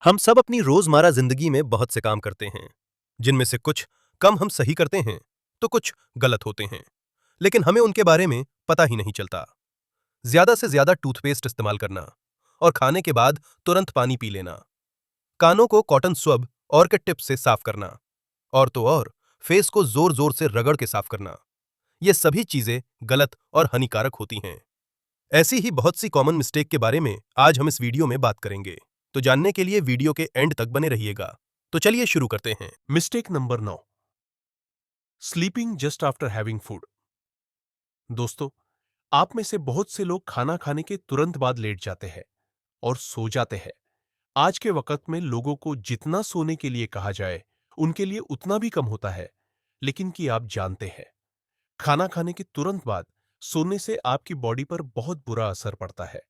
हम सब अपनी रोजमर्रा जिंदगी में बहुत से काम करते हैं, जिनमें से कुछ कम हम सही करते हैं, तो कुछ गलत होते हैं, लेकिन हमें उनके बारे में पता ही नहीं चलता। ज्यादा से ज्यादा टूथपेस्ट इस्तेमाल करना और खाने के बाद तुरंत पानी पी लेना, कानों को कॉटन स्वब और के टिप से साफ करना, और तो और फेस को जोर जोर से रगड़ के साफ करना, ये सभी चीजें गलत और हानिकारक होती हैं। ऐसी ही बहुत सी कॉमन मिस्टेक के बारे में आज हम इस वीडियो में बात करेंगे। तो जानने के लिए वीडियो के एंड तक बने रहिएगा। तो चलिए शुरू करते हैं। Mistake number 9, sleeping just after having food. दोस्तों, आप में से बहुत से लोग खाना खाने के तुरंत बाद लेट जाते हैं और सो जाते हैं। आज के वक्त में लोगों को जितना सोने के लिए कहा जाए, उनके लिए उतना भी कम होता है। लेकिन कि आप जानते हैं, खाना खाने के तुरंत बाद सोने से आपकी बॉडी पर बहुत बुरा असर पड़ता है।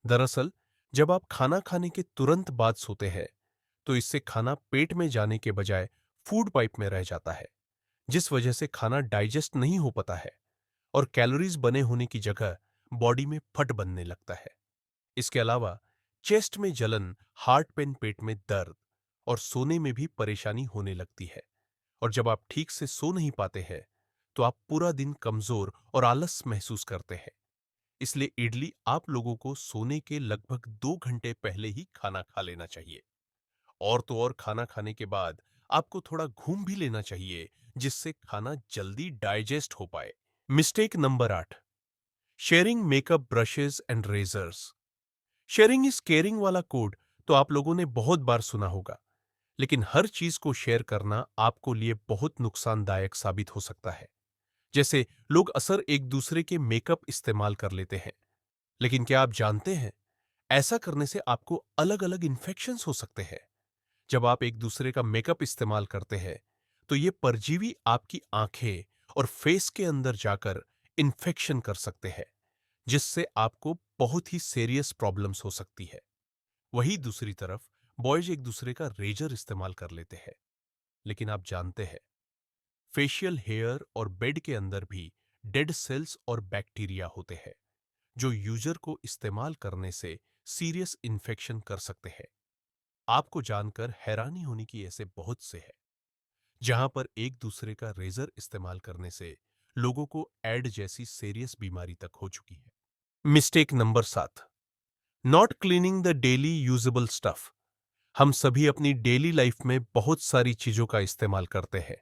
दरअसल, जब आप खाना खाने के तुरंत बाद सोते हैं, तो इससे खाना पेट में जाने के बजाय फूड पाइप में रह जाता है, जिस वजह से खाना डाइजेस्ट नहीं हो पाता है और कैलोरीज बने होने की जगह बॉडी में फट बनने लगता है। इसके अलावा चेस्ट में जलन, हार्ट पेन, पेट में दर्द और सोने में भी परेशानी होने लगती है। और जब आप ठीक से सो नहीं पाते हैं, तो आप पूरा दिन कमजोर और आलस महसूस करते हैं। इसलिए इडली आप लोगों को सोने के लगभग 2 घंटे पहले ही खाना खा लेना चाहिए। और तो और खाना खाने के बाद आपको थोड़ा घूम भी लेना चाहिए, जिससे खाना जल्दी डाइजेस्ट हो पाए। Mistake number 8, sharing makeup brushes and razors. Sharing is caring वाला कोड तो आप लोगों ने बहुत बार सुना होगा, लेकिन हर चीज को शेयर करना आपको लिए बहुत नुकसानदायक साबित हो सकता है। जैसे लोग अक्सर एक दूसरे के मेकअप इस्तेमाल कर लेते हैं, लेकिन क्या आप जानते हैं, ऐसा करने से आपको अलग अलग इन्फेक्शंस हो सकते हैं। जब आप एक दूसरे का मेकअप इस्तेमाल करते हैं, तो ये परजीवी आपकी आंखें और फेस के अंदर जाकर इन्फेक्शन कर सकते हैं, जिससे आपको बहुत ही सीरियस प्रॉब्लम्स हो सकती है। वहीं दूसरी तरफ बॉयज एक दूसरे का रेजर इस्तेमाल कर लेते हैं, लेकिन आप जानते हैं, फेशियल हेयर और बेड के अंदर भी डेड सेल्स और बैक्टीरिया होते हैं, जो यूजर को इस्तेमाल करने से सीरियस इन्फेक्शन कर सकते हैं। आपको जानकर हैरानी होने की ऐसे बहुत से है, जहां पर एक दूसरे का रेजर इस्तेमाल करने से लोगों को एड जैसी सीरियस बीमारी तक हो चुकी है। Mistake number 7, not cleaning the daily usable stuff. हम सभी अपनी डेली लाइफ में बहुत सारी चीजों का इस्तेमाल करते हैं,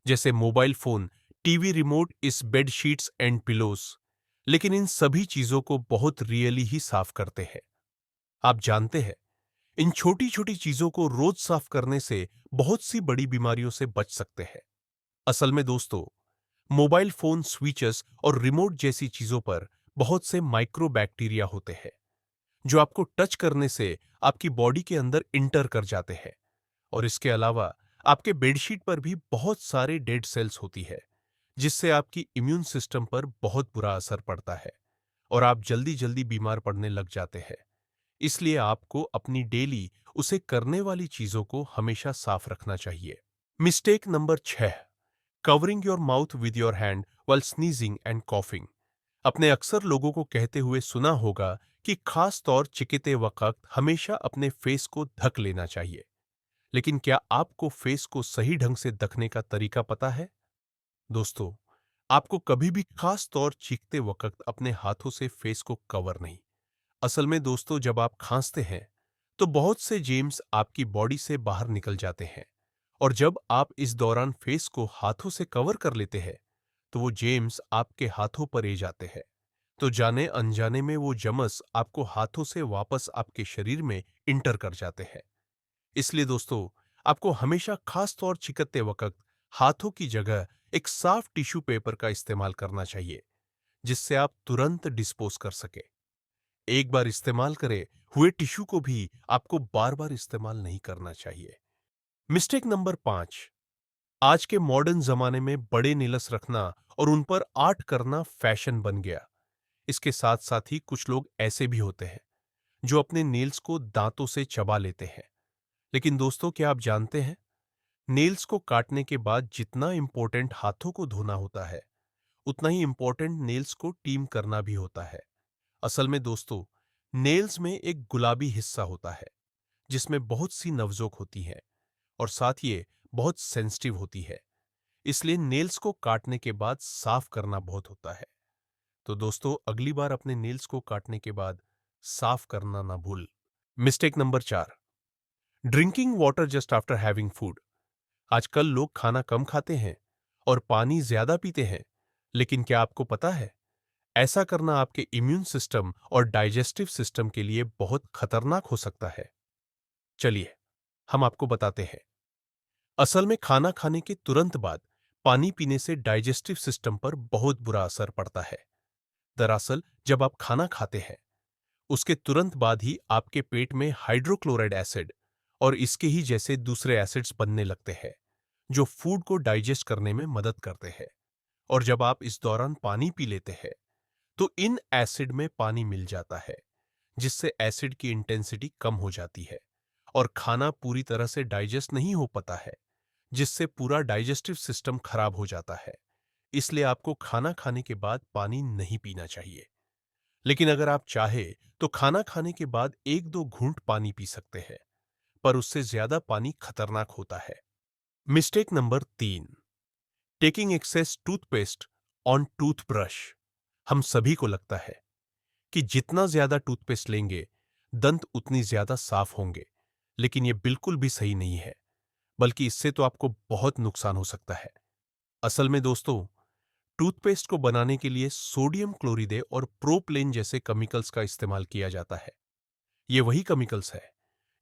जैसे मोबाइल फोन, टीवी रिमोट, इस बेड शीट्स एंड पिलोस। लेकिन इन सभी चीजों को बहुत रियली ही साफ करते हैं। आप जानते हैं, इन छोटी छोटी चीजों को रोज साफ करने से बहुत सी बड़ी बीमारियों से बच सकते हैं। असल में दोस्तों, मोबाइल फोन स्विचेस और रिमोट जैसी चीजों पर बहुत से माइक्रो बैक्टीरिया होते हैं, जो आपको टच करने से आपकी बॉडी के अंदर इंटर कर जाते हैं। और इसके अलावा आपके बेडशीट पर भी बहुत सारे डेड सेल्स होती है, जिससे आपकी इम्यून सिस्टम पर बहुत बुरा असर पड़ता है और आप जल्दी जल्दी बीमार पड़ने लग जाते हैं। इसलिए आपको अपनी डेली उसे करने वाली चीजों को हमेशा साफ रखना चाहिए। Mistake number 6, covering your mouth with your hand while sneezing and coughing. अपने अक्सर लोगों को कहते हुए सुना होगा कि खास तौर चिकिते वक्त हमेशा अपने फेस को ढक लेना चाहिए। लेकिन क्या आपको फेस को सही ढंग से ढकने का तरीका पता है? दोस्तों, आपको कभी भी खास तौर चीखते वक्त अपने हाथों से फेस को कवर नहीं। असल में दोस्तों, जब आप खांसते हैं, तो बहुत से जेम्स आपकी बॉडी से बाहर निकल जाते हैं, और जब आप इस दौरान फेस को हाथों से कवर कर लेते हैं, तो वो जेम्स आपके हाथों पर ए जाते हैं। तो जाने अनजाने में वो जमस आपको हाथों से वापस आपके शरीर में इंटर कर जाते हैं। इसलिए दोस्तों, आपको हमेशा खास तौर चिकते वक्त हाथों की जगह एक साफ टिश्यू पेपर का इस्तेमाल करना चाहिए, जिससे आप तुरंत डिस्पोज कर सके। एक बार इस्तेमाल करे हुए टिश्यू को भी आपको बार बार इस्तेमाल नहीं करना चाहिए। मिस्टेक नंबर 5, आज के मॉडर्न जमाने में बड़े नीलस रखना और उन पर आर्ट करना फैशन बन गया। इसके साथ साथ ही कुछ लोग ऐसे भी होते हैं, जो अपने नेल्स को दांतों से चबा लेते हैं। लेकिन दोस्तों, क्या आप जानते हैं, नेल्स को काटने के बाद जितना इंपॉर्टेंट हाथों को धोना होता है, उतना ही इंपॉर्टेंट नेल्स को टीम करना भी होता है। असल में दोस्तों, नेल्स में एक गुलाबी हिस्सा होता है, जिसमें बहुत सी नवजोक होती हैं और साथ ये बहुत सेंसिटिव होती है। इसलिए नेल्स को काटने के बाद साफ करना बहुत होता है। तो दोस्तों, अगली बार अपने नेल्स को काटने के बाद साफ करना ना भूल। Mistake number 4, drinking water just after having food. आजकल लोग खाना कम खाते हैं और पानी ज्यादा पीते हैं, लेकिन क्या आपको पता है ऐसा करना आपके इम्यून सिस्टम और डाइजेस्टिव सिस्टम के लिए बहुत खतरनाक हो सकता है। चलिए हम आपको बताते हैं। असल में खाना खाने के तुरंत बाद पानी पीने से डाइजेस्टिव सिस्टम पर बहुत बुरा असर पड़ता है। दरअसल जब आप खाना खाते हैं उसके तुरंत बाद ही आपके पेट में हाइड्रोक्लोराइड एसिड और इसके ही जैसे दूसरे एसिड्स बनने लगते हैं जो फूड को डाइजेस्ट करने में मदद करते हैं। और जब आप इस दौरान पानी पी लेते हैं तो इन एसिड में पानी मिल जाता है, जिससे एसिड की इंटेंसिटी कम हो जाती है और खाना पूरी तरह से डाइजेस्ट नहीं हो पाता है, जिससे पूरा डाइजेस्टिव सिस्टम खराब हो जाता है। इसलिए आपको खाना खाने के बाद पानी नहीं पीना चाहिए। लेकिन अगर आप चाहे तो खाना खाने के बाद 1-2 घूंट पानी पी सकते हैं, पर उससे ज्यादा पानी खतरनाक होता है। Mistake number 3, taking excess toothpaste on toothbrush. हम सभी को लगता है कि जितना ज्यादा टूथपेस्ट लेंगे दंत उतनी ज्यादा साफ होंगे, लेकिन यह बिल्कुल भी सही नहीं है, बल्कि इससे तो आपको बहुत नुकसान हो सकता है। असल में दोस्तों, टूथपेस्ट को बनाने के लिए सोडियम क्लोरिडे और प्रोप्लेन जैसे केमिकल्स का इस्तेमाल किया जाता है। ये वही केमिकल्स है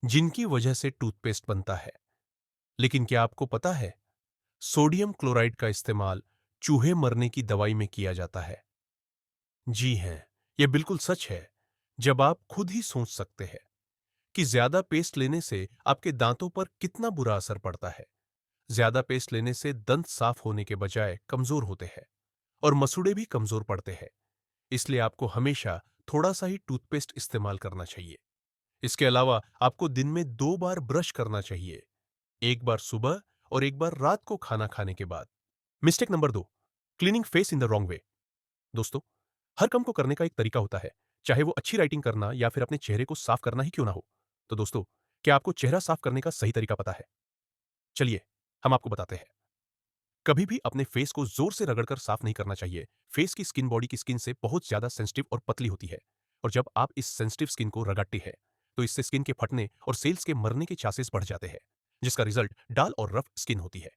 जिनकी वजह से टूथपेस्ट बनता है। लेकिन क्या आपको पता है सोडियम क्लोराइड का इस्तेमाल चूहे मरने की दवाई में किया जाता है? जी हैं, यह बिल्कुल सच है। जब आप खुद ही सोच सकते हैं कि ज्यादा पेस्ट लेने से आपके दांतों पर कितना बुरा असर पड़ता है। ज्यादा पेस्ट लेने से दंत साफ होने के बजाय कमजोर होते हैं और मसूड़े भी कमजोर पड़ते हैं। इसलिए आपको हमेशा थोड़ा सा ही टूथपेस्ट इस्तेमाल करना चाहिए। इसके अलावा आपको दिन में 2 बार ब्रश करना चाहिए, एक बार सुबह और एक बार रात को खाना खाने के बाद। Mistake number 2, cleaning face in the wrong way. दोस्तों, हर काम को करने का एक तरीका होता है, चाहे वो अच्छी राइटिंग करना या फिर अपने चेहरे को साफ करना ही क्यों ना हो। तो दोस्तों, क्या आपको चेहरा साफ करने का सही तरीका पता है? चलिए हम आपको बताते हैं। कभी भी अपने फेस को जोर से रगड़कर साफ नहीं करना चाहिए। फेस की स्किन बॉडी की स्किन से बहुत ज्यादा सेंसिटिव और पतली होती है, और जब आप इस सेंसिटिव स्किन को रगड़ते हैं तो इससे स्किन के फटने और सेल्स के मरने के चांसेस बढ़ जाते हैं, जिसका रिजल्ट डाल और रफ स्किन होती है।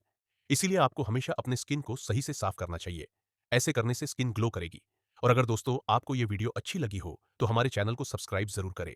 इसीलिए आपको हमेशा अपने स्किन को सही से साफ करना चाहिए। ऐसे करने से स्किन ग्लो करेगी। और अगर दोस्तों आपको यह वीडियो अच्छी लगी हो तो हमारे चैनल को सब्सक्राइब जरूर करें।